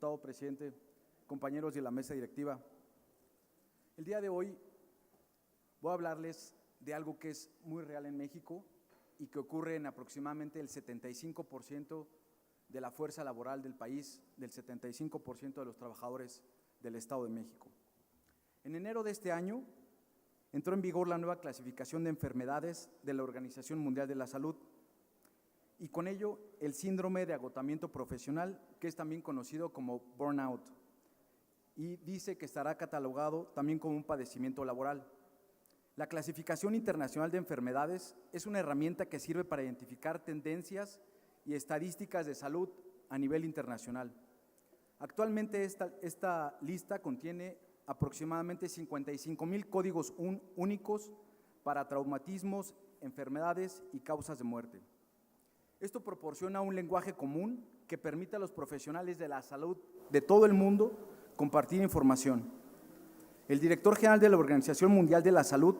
diputado presidente, compañeros de la mesa directiva. El día de hoy voy a hablarles de algo que es muy real en México y que ocurre en aproximadamente el 75% de la fuerza laboral del país, del 75% de los trabajadores del Estado de México. En enero de este año entró en vigor la nueva clasificación de enfermedades de la Organización Mundial de la Salud y con ello el síndrome de agotamiento profesional, que es también conocido como burnout, y dice que estará catalogado también como un padecimiento laboral. La clasificación internacional de enfermedades es una herramienta que sirve para identificar tendencias y estadísticas de salud a nivel internacional. Actualmente esta lista contiene aproximadamente 55,000 códigos únicos para traumatismos, enfermedades y causas de muerte. Esto proporciona un lenguaje común que permite a los profesionales de la salud de todo el mundo compartir información. El director general de la Organización Mundial de la Salud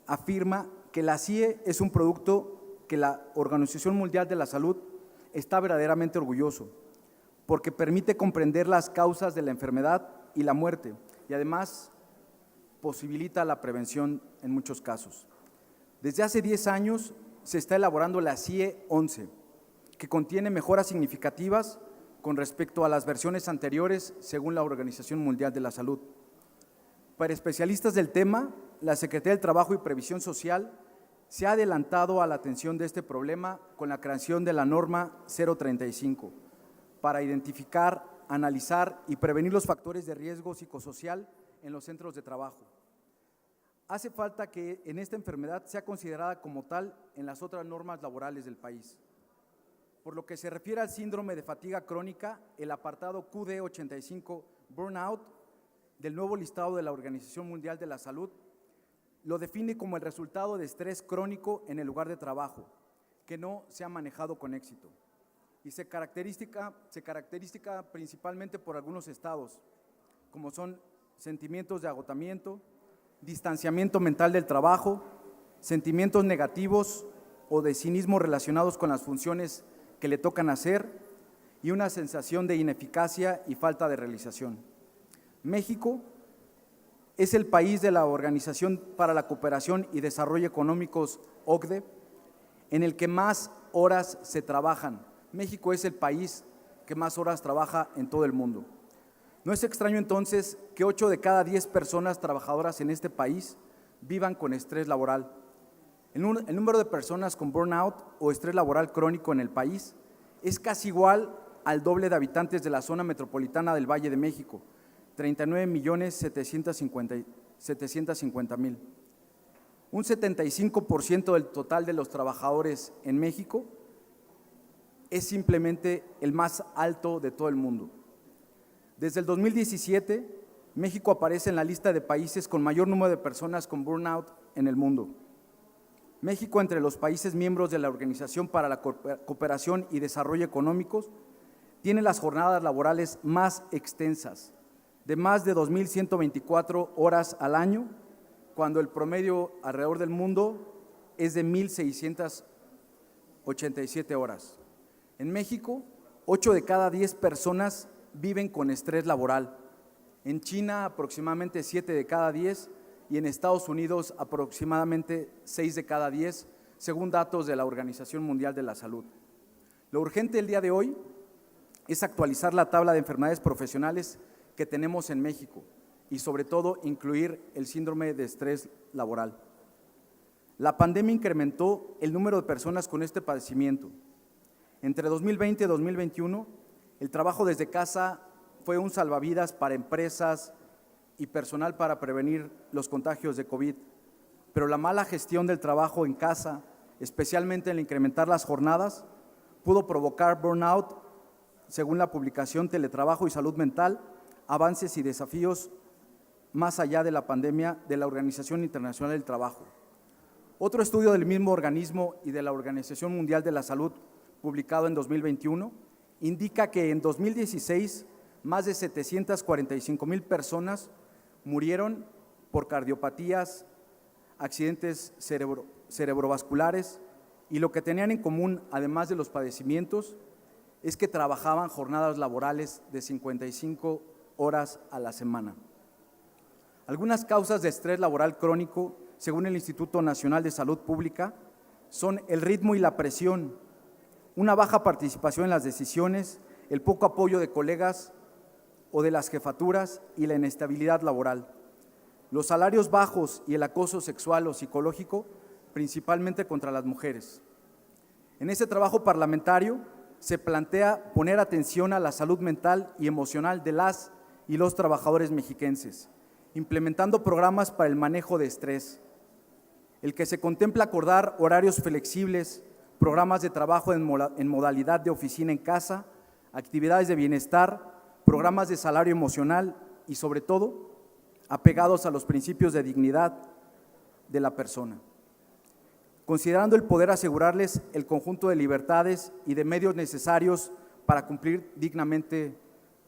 afirma que la CIE es un producto que la Organización Mundial de la Salud está verdaderamente orgulloso, porque permite comprender las causas de la enfermedad y la muerte, y además posibilita la prevención en muchos casos. Desde hace 10 años se está elaborando la CIE 11, que contiene mejoras significativas con respecto a las versiones anteriores según la Organización Mundial de la Salud. Para especialistas del tema, la Secretaría del Trabajo y Previsión Social se ha adelantado a la atención de este problema con la creación de la norma 035 para identificar, analizar y prevenir los factores de riesgo psicosocial en los centros de trabajo. Hace falta que en esta enfermedad sea considerada como tal en las otras normas laborales del país. Por lo que se refiere al síndrome de fatiga crónica, el apartado QD85 Burnout del nuevo listado de la Organización Mundial de la Salud lo define como el resultado de estrés crónico en el lugar de trabajo, que no se ha manejado con éxito. Y se caracteriza principalmente por algunos estados, como son sentimientos de agotamiento, distanciamiento mental del trabajo, sentimientos negativos o de cinismo relacionados con las funciones que le tocan hacer y una sensación de ineficacia y falta de realización. México es el país de la Organización para la Cooperación y Desarrollo Económicos, OCDE, en el que más horas se trabajan. México es el país que más horas trabaja en todo el mundo. No es extraño entonces que 8 de cada 10 personas trabajadoras en este país vivan con estrés laboral. El número de personas con burnout o estrés laboral crónico en el país es casi igual al doble de habitantes de la zona metropolitana del Valle de México, 39,750,000. Un 75% del total de los trabajadores en México es simplemente el más alto de todo el mundo. Desde el 2017, México aparece en la lista de países con mayor número de personas con burnout en el mundo. México, entre los países miembros de la Organización para la Cooperación y Desarrollo Económicos, tiene las jornadas laborales más extensas, de más de 2,124 horas al año, cuando el promedio alrededor del mundo es de 1,687 horas. En México, 8 de cada 10 personas viven con estrés laboral. En China, aproximadamente 7 de cada 10 y en Estados Unidos, aproximadamente 6 de cada 10, según datos de la Organización Mundial de la Salud. Lo urgente el día de hoy es actualizar la tabla de enfermedades profesionales que tenemos en México y sobre todo incluir el síndrome de estrés laboral. La pandemia incrementó el número de personas con este padecimiento. Entre 2020 y 2021, el trabajo desde casa fue un salvavidas para empresas y personal para prevenir los contagios de COVID, pero la mala gestión del trabajo en casa, especialmente el incrementar las jornadas, pudo provocar burnout, según la publicación Teletrabajo y Salud Mental, avances y desafíos más allá de la pandemia de la Organización Internacional del Trabajo. Otro estudio del mismo organismo y de la Organización Mundial de la Salud, publicado en 2021, indica que en 2016 más de 745,000 personas murieron por cardiopatías, accidentes cerebrovasculares y lo que tenían en común, además de los padecimientos, es que trabajaban jornadas laborales de 55 horas a la semana. Algunas causas de estrés laboral crónico, según el Instituto Nacional de Salud Pública, son el ritmo y la presión, una baja participación en las decisiones, el poco apoyo de colegas o de las jefaturas y la inestabilidad laboral. Los salarios bajos y el acoso sexual o psicológico, principalmente contra las mujeres. En este trabajo parlamentario se plantea poner atención a la salud mental y emocional de las y los trabajadores mexiquenses, implementando programas para el manejo de estrés, el que se contempla acordar horarios flexibles, programas de trabajo en modalidad de oficina en casa, actividades de bienestar, programas de salario emocional y, sobre todo, apegados a los principios de dignidad de la persona, considerando el poder asegurarles el conjunto de libertades y de medios necesarios para cumplir dignamente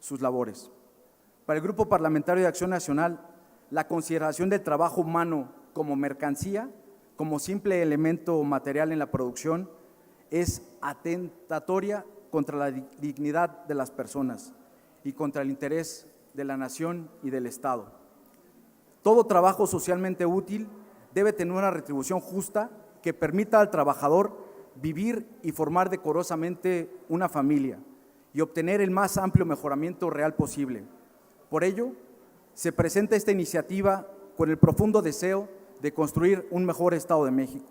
sus labores. Para el Grupo Parlamentario de Acción Nacional, la consideración del trabajo humano como mercancía, como simple elemento material en la producción, es atentatoria contra la dignidad de las personas y contra el interés de la nación y del Estado. Todo trabajo socialmente útil debe tener una retribución justa que permita al trabajador vivir y formar decorosamente una familia y obtener el más amplio mejoramiento real posible. Por ello, se presenta esta iniciativa con el profundo deseo de construir un mejor Estado de México.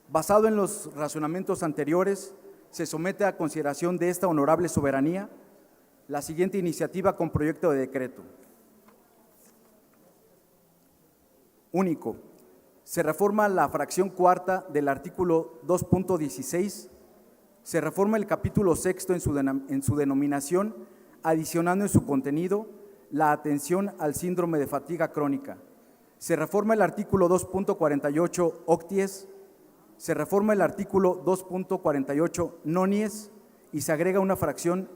Basado en los razonamientos anteriores, se somete a consideración de esta honorable soberanía la siguiente iniciativa con proyecto de decreto. Único. Se reforma la fracción cuarta del artículo 2.16, se reforma el capítulo sexto en su denominación, adicionando en su contenido la atención al síndrome de fatiga crónica. Se reforma el artículo 2.48 octies, se reforma el artículo 2.48 nonies y se agrega una fracción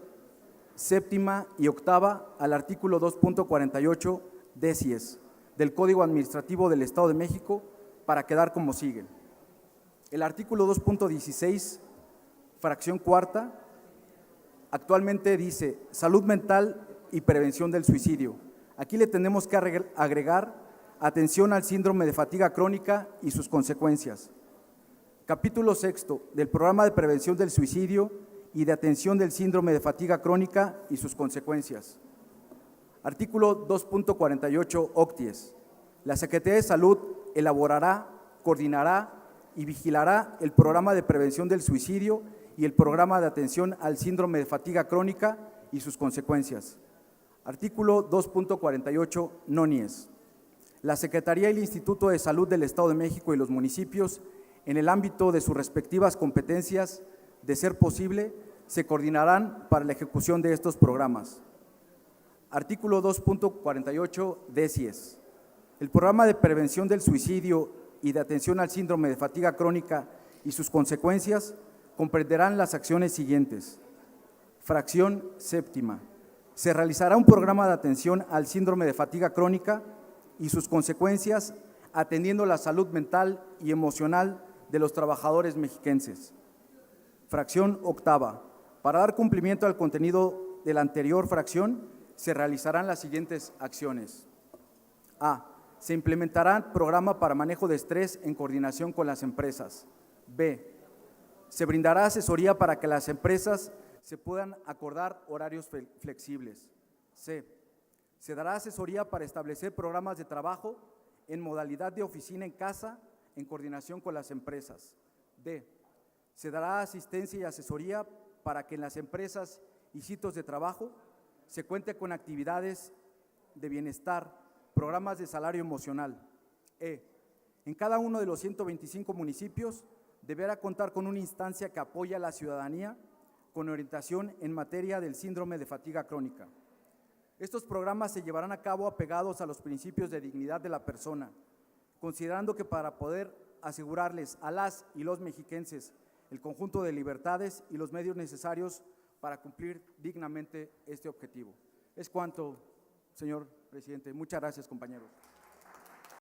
séptima y octava al artículo 2.48 decies del Código Administrativo del Estado de México para quedar como sigue. El artículo 2.16, fracción cuarta, actualmente dice salud mental y prevención del suicidio. Aquí le tenemos que agregar atención al síndrome de fatiga crónica y sus consecuencias. Capítulo sexto del Programa de Prevención del Suicidio y de Atención del Síndrome de Fatiga Crónica y sus consecuencias. Artículo 2.48 octies. La Secretaría de Salud elaborará, coordinará y vigilará el Programa de Prevención del Suicidio y el Programa de Atención al Síndrome de Fatiga Crónica y sus consecuencias. Artículo 2.48 nonies. La Secretaría y el Instituto de Salud del Estado de México y los municipios, en el ámbito de sus respectivas competencias, de ser posible, se coordinarán para la ejecución de estos programas. Artículo 2.48 decies. El Programa de Prevención del Suicidio y de Atención al Síndrome de Fatiga Crónica y sus consecuencias comprenderán las acciones siguientes. Fracción séptima. Se realizará un programa de atención al síndrome de fatiga crónica y sus consecuencias, atendiendo la salud mental y emocional de los trabajadores mexiquenses. Fracción octava. Para dar cumplimiento al contenido de la anterior fracción, se realizarán las siguientes acciones. A. Se implementará programa para manejo de estrés en coordinación con las empresas. B. Se brindará asesoría para que las empresas se puedan acordar horarios flexibles. C. Se dará asesoría para establecer programas de trabajo en modalidad de oficina en casa en coordinación con las empresas. D. Se dará asistencia y asesoría para que en las empresas y sitios de trabajo se cuente con actividades de bienestar, programas de salario emocional. E. En cada uno de los 125 municipios deberá contar con una instancia que apoye a la ciudadanía con orientación en materia del síndrome de fatiga crónica. Estos programas se llevarán a cabo apegados a los principios de dignidad de la persona, considerando que para poder asegurarles a las y los mexiquenses el conjunto de libertades y los medios necesarios para cumplir dignamente este objetivo. Es cuanto, señor presidente. Muchas gracias, compañeros.